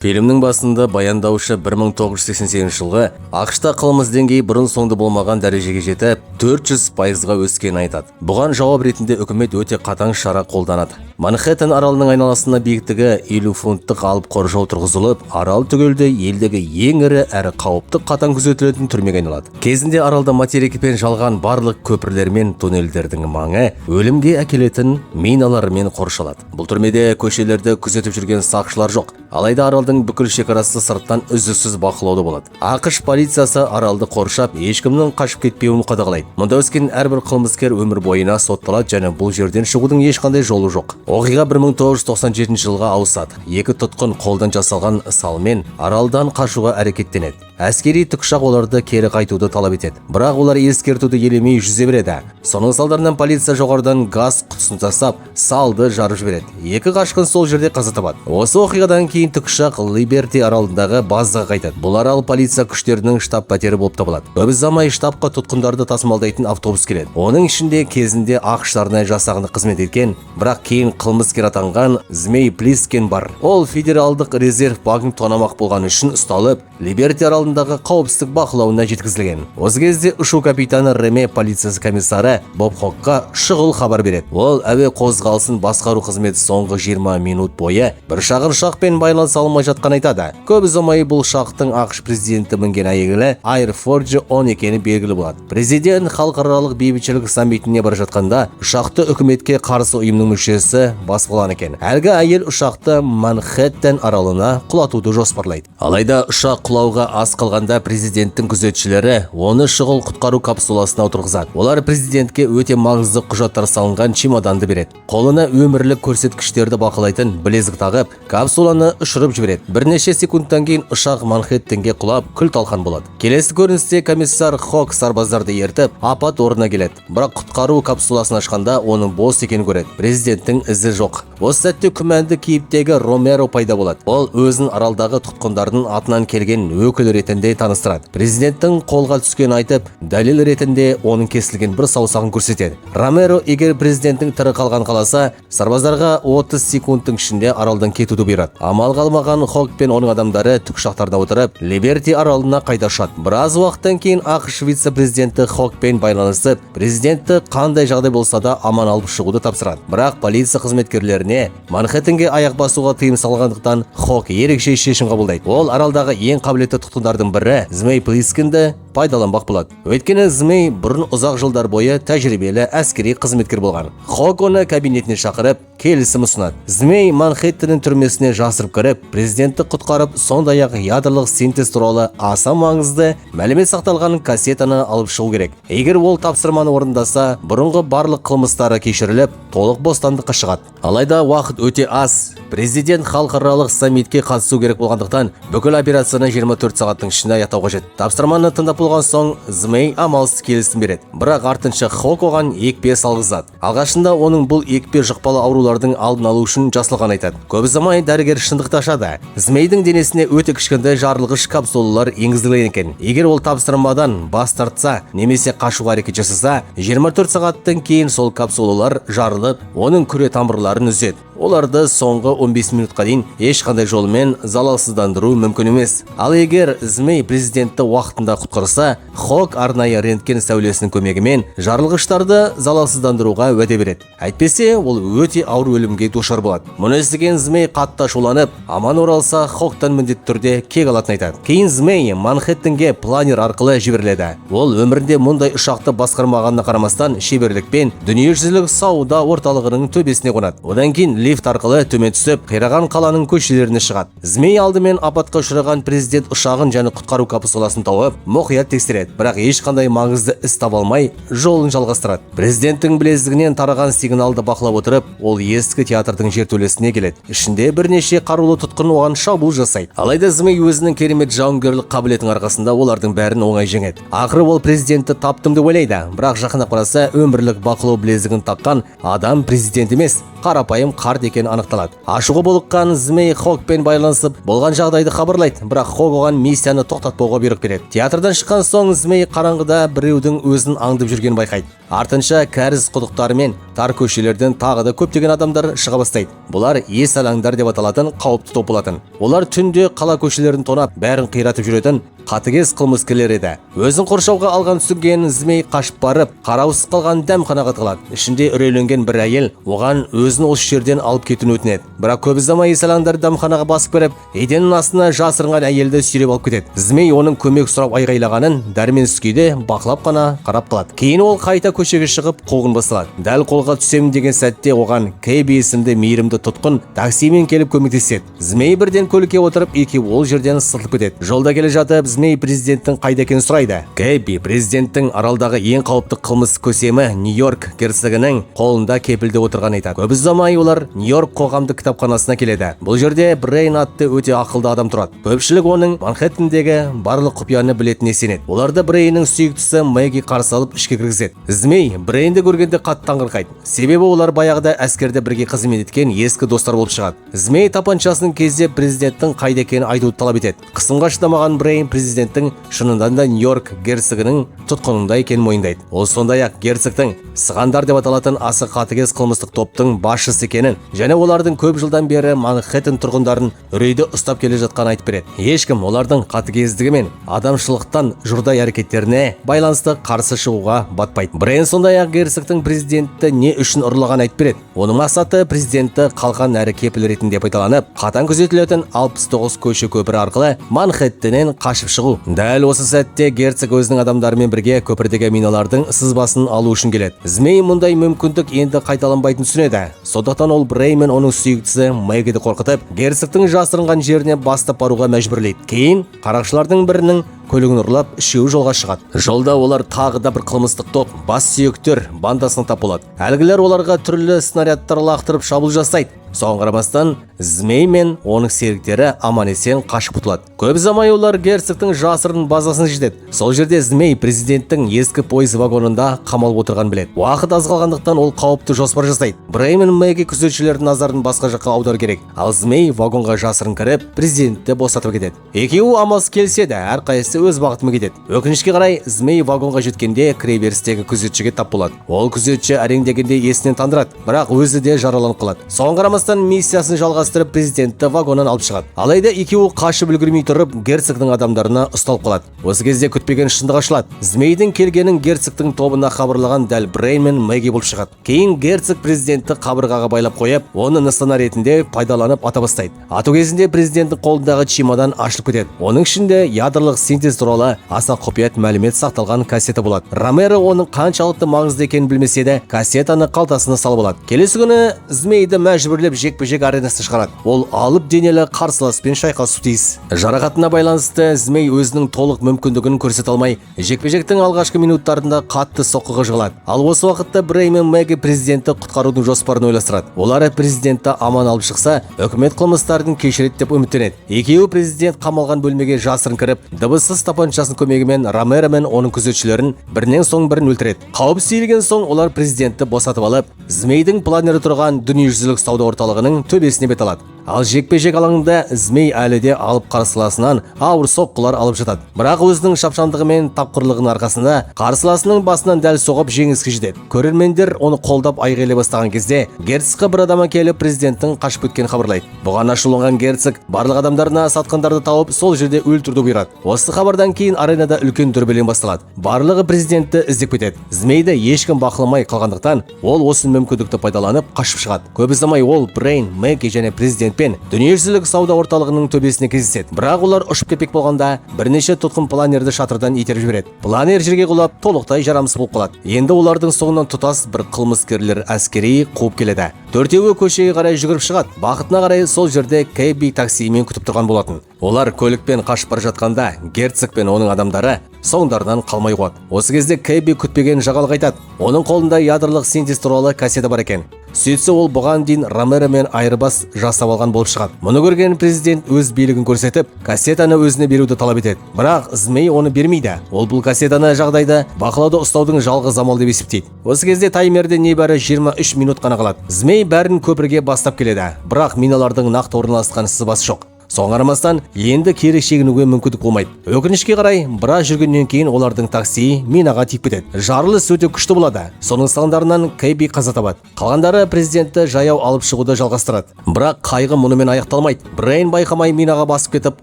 Фильмнің басында баяндаушы 1988 жылғы ақшта қылмыс деңгейі бұрын соңды болмаған дәрежеге жетіп 400%-ға өскенін айтады. Бұған жауап ретінде үкімет өте қатаң шара қолданады. Манхэттен аралының айналасына биіктігі 50 фунттық алып қоршау тұрғызылып, арал түгелді елдегі ең ірі әрі қауіпті қатаң күзетілетін түрмеге айналады. Кезінде аралда материкпен жалған барлық көпірлер мен туннельдердің маңы өлімге әкелетін миналармен қоршалады. Бұл түрмеде көшелерді күзетіп жүрген сақшылар жоқ. Алайда аралдың бүкіл шекарасы сырттан үздіксіз бақылауда болады. ақш полициясы аралды қоршап, ешкімнің қашып кетпеуін қадағалайды. Мұнда өскен әрбір қылмыскер өмір бойына сотталады және бұл жерден шығудың ешқандай жолы жоқ. Оқиға 1997 жылға ауысады. Екі тұтқын қолдан жасалған салмен аралдан қашуға әрекеттенеді. Әскери тікұшақ оларды кері қайтуды талап етеді. Бірақ олар ескертуді елемей жүзе береді. Соның салдарынан полиция жоғарыдан газ құтысын тастап, салды жарып жібереді. Екі қашқын сол жерде қаза табады. Осы оқиғадан кейін тікұшақ Либерти аралындағы базаға қайтады. Бұл арал полиция күштерінің штаб пәтері болып табылады. Көп ұзамай штабқа тұтқындарды тасымалдайтын автобус келеді. Оның ішінде кезінде ақш арнайы жасағында қызмет еткен, бірақ кейін қылмыскер атанған Змей Плискен бар. Ол федералдық резерв банкін тонамақ болған үшін ұсталып, Либерти аралындағы қауіпсіздік бақылауына жеткізілген. Осы кезде ұшу капитаны Реме полициясы комиссары Боб Хокқа шұғыл хабар береді. Ол әуе қозғалысын басқару қызметі соңғы 20 минут бойы бір шағын ұшақпен байланыса алмай жатқан айтады. Көп ұзамай бұл ұшақтың ақш президенті мінген әйгілі Air Force 10 екені белгілі болады. Президент халықаралық бейбітшілік саммитіне бара жатқанда ұшақты үкіметке қарсы ұйымның мүшесі басып екен. Әлгі әйел ұшақты Манхэттен аралына құлатуды жоспарлайды. Алайда ұшақ құлауға аз қалғанда президенттің күзетшілері оны шұғыл құтқару капсуласына отырғызады. Олар президентке өте маңызды құжаттар салынған чемоданды береді. Қолына өмірлік көрсеткіштерді бақылайтын білезік тағып, капсуланы ұшырып жібереді. Бірнеше секундтан кейін ұшақ Манхэттенге құлап, күл-талқан болады. Келесі көріністе комиссар Хок сарбаздарды ертіп, апат орнына келеді. Бірақ құтқару капсуласын ашқанда оның бос екенін көреді. Президенттің ізі жоқ. Осы сәтте күмәнді кейіптегі Ромеро пайда болады. Ол өзін аралдағы тұтқындардың атынан келген өкіл ретінде таныстырады. Президенттің қолға түскен айтып, дәлел ретінде оның кесілген бір саусағын көрсетеді. Ромеро егер президенттің тірі қалған қаласа, сарбаздарға 30 секундтың ішінде аралдан кетуді бұйырады. Амал қалмаған Хок пен оның адамдары тікұшақтарда отырып, Либерти аралына қайта ұшады. Біраз уақыттан кейін ақш вице-президенті Хокпен байланысып, президентті қандай жағдай болса да аман алып шығуды тапсырады. Бірақ полиция қызметкерлеріне Манхэттенге аяқ басуға тыйым салғандықтан Хок ерекше шешім қабылдайды. Ол аралдағы ең қабілетті тұтқындардың бірі Змей Плискенді пайдаланбақ болады. Өйткені Змей бұрын ұзақ жылдар бойы тәжірибелі әскери қызметкер болған. Хок оны кабинетіне шақырып, келісім ұсынады. Змей Манхэттеннің түрмесіне жасырып кіріп, президентті құтқарып, сондай-ақ ядролық синтез туралы аса маңызды мәлімет сақталған кассетаны алып шығу керек. Егер ол тапсырманы орындаса, бұрынғы барлық қылмыстары кешіріліп, толық бостандыққа шығады. Алайда уақыт өте аз. Президент халықаралық саммитке қатысу керек болғандықтан, бүкіл операцияны 24 сағаттың ішінде аяқтау қажет. Тапсырманы тыңдап болған соң, Змей амалсыз келісім береді. Бірақ артынша Хок оған екпе салғызады. Алғашында оның бұл екпе жұқпалы аурулардың алдын алу үшін жасалған айтады. Көп ұзамай дәрігер шындықты ашады. Змейдің денесіне өте кішкентай жарылғыш капсулалар енгізілген екен. Егер ол тапсырмадан бас тартса, немесе қашуға әрекет жасаса, 24 сағаттан кейін сол капсулалар жарылып, оның күре тамырларын үзеді. Оларды соңғы 15 минутқа дейін ешқандай жолмен залалсыздандыру мүмкін емес. Ал егер Змей президентті уақытында құтқарса, Хок арнайы рентген сәулесінің көмегімен жарылғыштарды залалсыздандыруға уәде береді. Әйтпесе, ол өте ауыр өлімге душар болады. Мұны естіген Змей қатты ашуланып, аман оралса, Хоктан міндетті түрде кек алатынын айтады. Кейін Змей Манхэттенге планер арқылы жіберіледі. Ол өмірінде мұндай ұшақты басқармағанына қарамастан шеберлікпен дүниежүзілік сауда орталығының төбесіне қонады. Одан кейін лифт арқылы төмен түсіп, қираған қаланың көшелеріне шығады. Змей алдымен апатқа ұшыраған президент ұшағын және құтқару капсуласын тауып, мұқият тексереді, бірақ ешқандай маңызды іс таба алмай, жолын жалғастырады. Президенттің білезігінен тараған сигналды бақылап отырып, ол ескі театрдың жертөлесіне келеді. Ішінде бірнеше қарулы тұтқын оған шабуыл жасайды. Алайда Змей өзінің керемет жауынгерлік қабілетінің арқасында олардың бәрін оңай жеңеді. Ақыры ол президентті таптым деп ойлайды, бірақ жақындап қараса, өмірлік бақылау білезігін тапқан адам президент емес, қарапайым қарт екені анықталады. Ашуға булыққан Змей Хогпен байланысып болған жағдайды хабарлайды, бірақ Хог оған миссияны тоқтатпауға бұйрық береді. Театрдан шыққан соң Змей қараңғыда біреудің өзін аңдып жүргенін байқайды. Артынша кәріз құдықтары мен тар көшелерден тағы да көптеген адамдар шыға бастайды. Бұлар ес алаңдар деп аталатын қауіпті топ болатын. Олар түнде қала көшелерін тонап, бәрін қиратып жүретін қатыгез қылмыскерлер еді. Өзін қоршауға алған түсінген Змей қашып барып, қараусыз қалған дәмханаға тығылады. Ішінде үрейленген бір әйел оған өзін осы жерден алып кетуін өтінеді. Бірақ көп ұзамай ес алаңдар дәмханаға басып кіріп, еденнің астына жасырынған әйелді сүйреп алып кетеді. Змей оның көмек сұрап айғайлағанын дәрменсіз күйде бақылап қана қарап қалады. Кейін ол қайта көшеге шығып қуғын басталады. Дәл қолға түсемін деген сәтте оған Кейби есімді мейірімді тұтқын таксимен келіп көмектеседі. Змей бірден көлікке отырып, екеуі ол жерден сытылып кетеді. Жолда келе жатып, Змей президенттің қайда екенін сұрайды. Кейби президенттің аралдағы ең қауіпті қылмыс көсемі Нью-Йорк герцогының қолында кепілде отырғанын айтады. Көп ұзамай олар Нью-Йорк қоғамдық кітапханасына келеді. Бұл жерде Брейн атты өте ақылды адам тұрады. Көпшілік оның Манхэттендегі барлық құпияны білетініне сенеді. Оларды Брейннің сүйіктісі Мэгги қарсы алып ішке кіргізеді. Змей Брейнді көргенде қатты таңырқайды. Себебі олар баяғыда әскерде бірге қызмет еткен ескі достар болып шығады. Змей тапаншасының кезде президенттің қайда екенін айтуды талап етеді. Қысымға шыдамаған Брейн президенттің шынында да Нью-Йорк герцогының тұтқынында екенін мойындайды. Ол сондай-ақ герцогтың сығандар деп аталатын аса қатыгез қылмыстық топтың басшысы екенін және олардың көп жылдан бері Манхэттен тұрғындарын үрейде ұстап келе жатқанын айтып береді. Ешкім олардың қатыгездігі мен адамшылықтан жұрдай әрекеттеріне байланысты қарсы шығуға батпайды. Брейн сондай-ақ герцогтың президентті не үшін ұрлағанын айтып береді. Оның мақсаты президентті қалқан әрі кепіл ретінде пайдаланып, қатаң күзетілетін 69 көше көпірі арқылы Манхэттеннен қашып шығу. Дәл осы сәтте герцог өзінің адамдарымен бірге көпірдегі миналардың сызбасын алу үшін келеді. Змей мұндай мүмкіндік енді қайталанбайтынын түсінеді. Сондықтан ол Брейн мен оның сүйіктісі Мэггиді қорқытып, герцогтың жасырынған жеріне бастап баруға мәжбүрлейді. Кейін қарақшылардың бірінің көлігін ұрлап, үшеуі жолға шығады. Жолда олар тағы да бір қылмыстық топ, бас сүйектер бандасына тап болады. Әлгілер оларға түрлі снарядтар лақтырып шабуыл жасайды. Соған қарамастан Змей мен оның серіктері аман-есен қашып құтылады. Көп ұзамай олар герцогтың жасырын базасын жетеді. Сол жерде Змей президенттің ескі пойыз вагонында қамалып отырғанын біледі. Уақыт аз қалғандықтан ол қауіпті жоспар жасайды. Брейн мен Мэгги күзетшілердің назарын басқа жаққа аудару керек. Ал Змей вагонға жасырын кіріп, президентті босатып кетеді. Екеуі амалсыз келіседі, әрқайсысы өз бағытымен кетеді. Өкінішке қарай, Змей вагонға жеткенде кіреберістегі күзетшіге тап болады. Ол күзетші әреңдегенде есінен тандырады, бірақ өзі де жараланып қалады. Соған қарамастан миссиясын жалғастырып президентті вагоннан алып шығады. Алайда екеуі қашып үлгермей тұрып, герцогтың адамдарына ұсталып қалады. Осы кезде күтпеген шындық ашылады. Змейдің келгенін герцогтың тобына хабарлаған дәл Брейн мен Мэгги болып шығады. Кейін герцог президентті қабырғаға байлап қойып, оны нысана ретінде пайдаланып ата бастайды. Ату кезінде президенттің қолындағы чемодан ашылып кетеді. Оның ішінде ядролық синтез туралы аса құпият мәлімет сақталған кассета болады. Ромеро оның қаншалықты маңызды екенін білмесе де, кассетаны қалтасына салып алады. Келесі күні Змейді мәжбүрлеп жекпе-жек аренасына шығарады. Ол алып денелі қарсыласпен шайқасуы тиіс. Жарақатына байланысты Змей өзінің толық мүмкіндігін көрсете алмай, жекпе-жектің алғашқы минуттарында қатты соққыға жығылады. Ал осы уақытта Брейн мен Мэгги президентті құтқарудың жоспарын ойластырады. Олар президентті аман алып шықса, үкімет қылмыстарын кешіреді деп үміттенеді. Екеуі президент қамалған бөлмеге жасырын кіріп, дыбыссыз тапаншасының көмегімен Ромеро мен оның күзетшілерін бірінен соң бірін өлтіреді. Қауіп сейілген соң олар президентті босатып алып, Змейдің планері тұрған дүниежүзілік сауда орталығының төбесіне бет алады. Ал жекпе-жек алаңында Змей әлі де алып қарсыласынан ауыр соққылар алып жатады. Бірақ өзінің шапшаңдығы мен тапқырлығының арқасында қарсыласының басынан дәл соғып жеңіске жетеді. Көрермендер оны қолдап айғайлай бастаған кезде герцогқа бір адам келіп президенттің қашып кеткенін хабарлайды. Бұған ашуланған герцог барлық адамдарына сатқындарды тауып, сол жерде өлтіруді бұйырады. Осы хабардан кейін аренада үлкен дүрбелең басталады. Барлығы президентті іздеп кетеді. Змейді ешкім бақыламай қалғандықтан, ол осы мүмкіндікті пайдаланып қашып шығады. Көп ұзамай ол Брейн, Мэгги және президентпен дүниежүзілік сауда орталығының төбесіне кездеседі. Бірақ олар ұшып кетпек болғанда бірнеше тұтқын планерді шатырдан итеріп жібереді. Планер жерге құлап, толықтай жарамсыз болып қалады. Енді олардың соңынан тұтас бір қылмыскерлер әскери қуып келеді. Төртеуі көшеге қарай жүгіріп шығады. Бақытына қарай сол жерде Кейби таксимен күтіп тұрған болатын. Олар көлікпен қашып бара жатқанда герцог пен оның адамдары соңдарынан қалмай қояды. Осы кезде Кейби күтпеген жаңалық айтады. Оның қолында ядролық синтез туралы кассета бар екен. Сөйтсе ол бұған дейін Ромеромен айырбас жасап алған болып шығады. Мұны көрген президент өз билігін көрсетіп, кассетаны өзіне беруді талап етеді. Бірақ Змей оны бермейді. Ол бұл кассетаны жағдайда бақылауда ұстаудың жалғыз амал деп есептейді. Осы кезде таймерде небәрі 23 минут қана қалады. Змей бәрін көпірге бастап келеді. Бірақ миналардың нақты орналасқан сызбасы жоқ. Соған қарамастан енді кері шегінуге мүмкіндік болмайды. Өкінішке қарай, біраз жүргеннен кейін олардың такси минаға тиіп кетеді. Жарылыс өте күшті болады. Соның салдарынан Кэби қаза табады. Қалғандары президентті жаяу алып шығуды жалғастырады. Бірақ қайғы мұнымен аяқталмайды. Брейн байқамай минаға басып кетіп,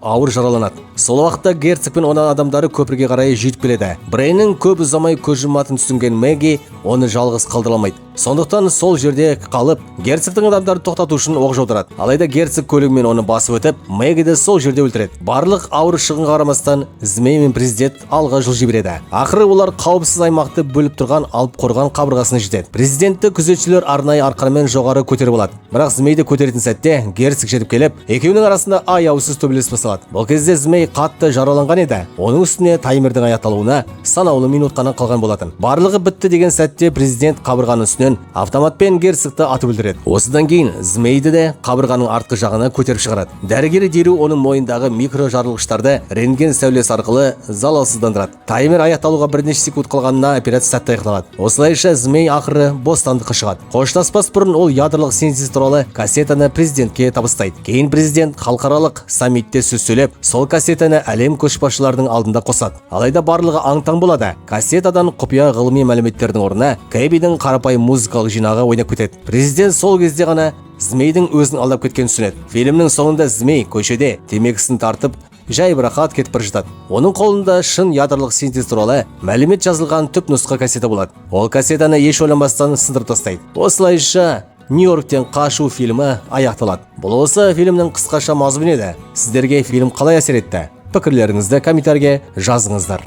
ауыр жараланады. Сол уақытта герцог пен оның адамдары көпірге қарай жетіп келеді. Брейннің көп ұзамай көз жұматынын түсінген Мэгги оны жалғыз қалдыра алмайды. Сондықтан сол жерде қалып, герцогтың адамдарды тоқтату үшін оқ жаудырады. Алайда герцог көлігімен оны басып өтіп, Мэггиді сол жерде өлтіреді. Барлық ауыр шығынға қарамастан Змей мен президент алға жылжи береді. Ақыры олар қауіпсіз аймақты бөліп тұрған алып қорған қабырғасына жетеді. Президентті күзетшілер арнайы арқанмен жоғары көтеріп алады. Бірақ Змейді көтеретін сәтте герцог жетіп келіп, екеуінің арасында аяусыз төбелес басталады. Бұл кезде Змей қатты жараланған еді. Оның үстіне таймердің аяқталуына санаулы минут қана қалған болатын. Барлығы бітті деген сәтте президент қабырғаның үстінен автоматпен герцогты атып өлтіреді. Осыдан кейін Змейді де қабырғаның артқы жағына көтеріп шығарады. Дәрігері дереу оның мойнындағы микро жарылғыштарды рентген сәулесі арқылы залалсыздандырады. Таймер аяқталуға бірнеше секунд қалғанына операция сәтті аяқталады. Осылайша Змей ақыры бостандыққа шығады. Қоштаспас бұрын ол ядролық синтез туралы кассетаны президентке табыстайды. Кейін президент халықаралық саммитте сөз сөйлеп, сол кассетаны әлем көшбасшыларының алдында қосады. Алайда барлығы аң-таң болады. Кассетадан құпия ғылыми мәліметтердің орнына Кэбидің қарапайым музыкалық жинағы ойнап кетеді. Президент сол кезде ғана Змейдің өзін алдап кеткенін түсінеді. Фильмнің соңында Змей көшеде темекісін тартып, жай бірақат кетіп бара жатады. Оның қолында шын ядролық синтез туралы мәлімет жазылған түп нұсқа кассета болады. Ол кассетаны еш ойланбастан сындырып тастайды. Осылайша Нью-Йорктен қашу фильмі аяқталады. Бұл осы фильмнің қысқаша мазмұны еді. Сіздерге фильм қалай әсер етті? Пікірлеріңізді комментарийге жазыңыздар.